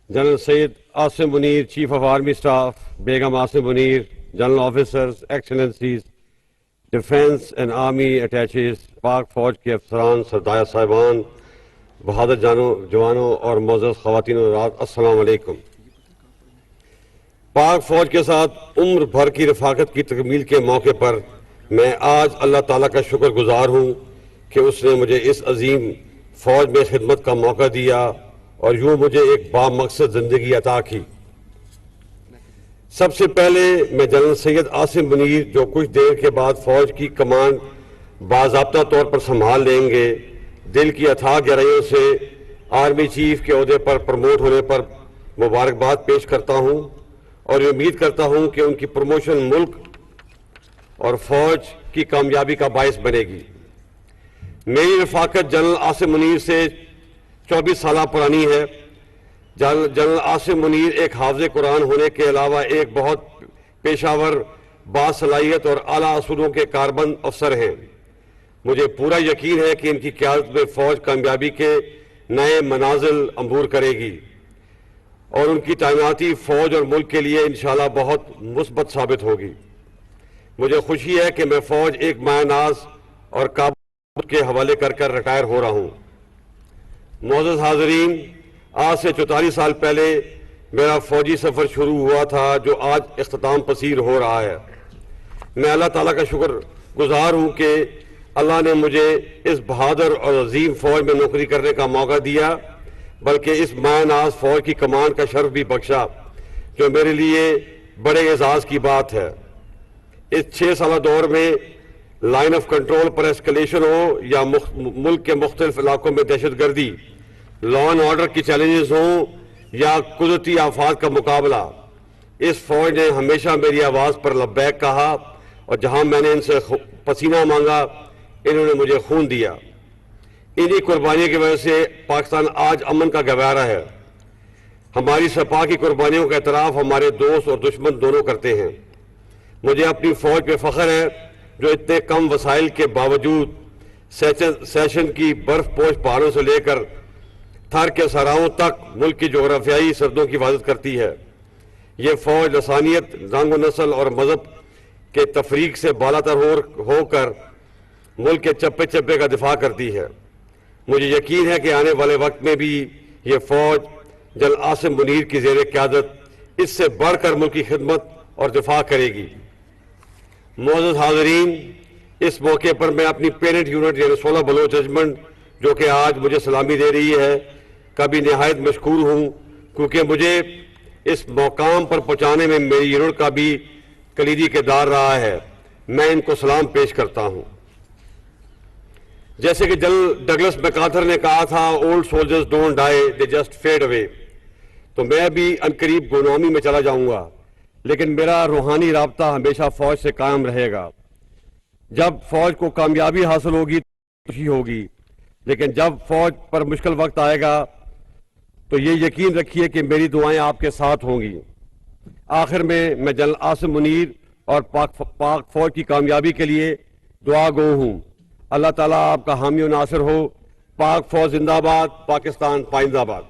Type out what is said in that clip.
General Syed Asim Munir, chief of army staff, بیگم Asim Munir, general officers, excellencies, defence and army attaches, Pak فوج کے افسران، سردار صاحبان، بہادر جوانوں اور معزز خواتین و حضرات، السلام علیکم۔ پاک فوج کے ساتھ عمر بھر کی رفاقت کی تکمیل کے موقع پر میں آج اللہ تعالیٰ کا شکر گزار ہوں کہ اس نے مجھے اس عظیم فوج میں خدمت کا موقع دیا اور یوں مجھے ایک بامقصد زندگی عطا کی۔ سب سے پہلے میں جنرل سید آسم منیر، جو کچھ دیر کے بعد فوج کی کمان باضابطہ طور پر سنبھال لیں گے، دل کی اتھاہ گہرائیوں سے آرمی چیف کے عہدے پر پروموٹ ہونے پر مبارکباد پیش کرتا ہوں اور یہ امید کرتا ہوں کہ ان کی پروموشن ملک اور فوج کی کامیابی کا باعث بنے گی۔ میری رفاقت جنرل آسم منیر سے 24 سالہ پرانی ہے۔ جنرل آسم منیر ایک حافظ قرآن ہونے کے علاوہ ایک بہت پیشہ ور، باصلاحیت اور اعلیٰ اصولوں کے کاربند افسر ہیں۔ مجھے پورا یقین ہے کہ ان کی قیادت میں فوج کامیابی کے نئے منازل عبور کرے گی اور ان کی تعیناتی فوج اور ملک کے لیے انشاءاللہ بہت مثبت ثابت ہوگی۔ مجھے خوشی ہے کہ میں فوج ایک مایہ ناز اور کابل کے حوالے کر ریٹائر ہو رہا ہوں۔ معزز حاضرین، آج سے 44 سال پہلے میرا فوجی سفر شروع ہوا تھا جو آج اختتام پذیر ہو رہا ہے۔ میں اللہ تعالیٰ کا شکر گزار ہوں کہ اللہ نے مجھے اس بہادر اور عظیم فوج میں نوکری کرنے کا موقع دیا، بلکہ اس مایہ ناز فوج کی کمان کا شرف بھی بخشا، جو میرے لیے بڑے اعزاز کی بات ہے۔ اس 6 سالہ دور میں لائن آف کنٹرول پر ایسکلیشن ہو یا ملک کے مختلف علاقوں میں دہشت گردی، لا اینڈ آرڈر کی چیلنجز ہوں یا قدرتی آفات کا مقابلہ، اس فوج نے ہمیشہ میری آواز پر لبیک کہا اور جہاں میں نے ان سے پسینہ مانگا، انہوں نے مجھے خون دیا۔ انہی قربانیوں کی وجہ سے پاکستان آج امن کا گہوارہ ہے۔ ہماری سپاہ کی قربانیوں کا اعتراف ہمارے دوست اور دشمن دونوں کرتے ہیں۔ مجھے اپنی فوج پہ فخر ہے جو اتنے کم وسائل کے باوجود سیشن کی برف پوش پہاڑوں سے لے کر تھر کے صحراؤں تک ملک کی جغرافیائی سرحدوں کی حفاظت کرتی ہے۔ یہ فوج لسانیت، رنگ و نسل اور مذہب کے تفریق سے بالاتر ہو کر ملک کے چپے چپے کا دفاع کرتی ہے۔ مجھے یقین ہے کہ آنے والے وقت میں بھی یہ فوج جنرل آسم منیر کی زیر قیادت اس سے بڑھ کر ملک کی خدمت اور دفاع کرے گی۔ معزز حاضرین، اس موقع پر میں اپنی پیرنٹ یونٹ یعنی 16 بلوچ ریجمنٹ جو کہ آج مجھے سلامی دے رہی ہے کا بھی نہایت مشکور ہوں، کیونکہ مجھے اس مقام پر پہنچانے میں میری یونٹ کا بھی کلیدی کردار رہا ہے۔ میں ان کو سلام پیش کرتا ہوں۔ جیسے کہ جنرل ڈگلس میکارتھر نے کہا تھا، old soldiers don't die, they just fade away, تو میں بھی عنقریب گمنامی میں چلا جاؤں گا، لیکن میرا روحانی رابطہ ہمیشہ فوج سے قائم رہے گا۔ جب فوج کو کامیابی حاصل ہوگی تو خوشی ہوگی، لیکن جب فوج پر مشکل وقت آئے گا تو یہ یقین رکھیے کہ میری دعائیں آپ کے ساتھ ہوں گی۔ آخر میں جنرل آسم منیر اور پاک فوج کی کامیابی کے لیے دعا گو ہوں۔ اللہ تعالیٰ آپ کا حامی و ناصر ہو۔ پاک فوج زندہ باد، پاکستان پائندہ باد۔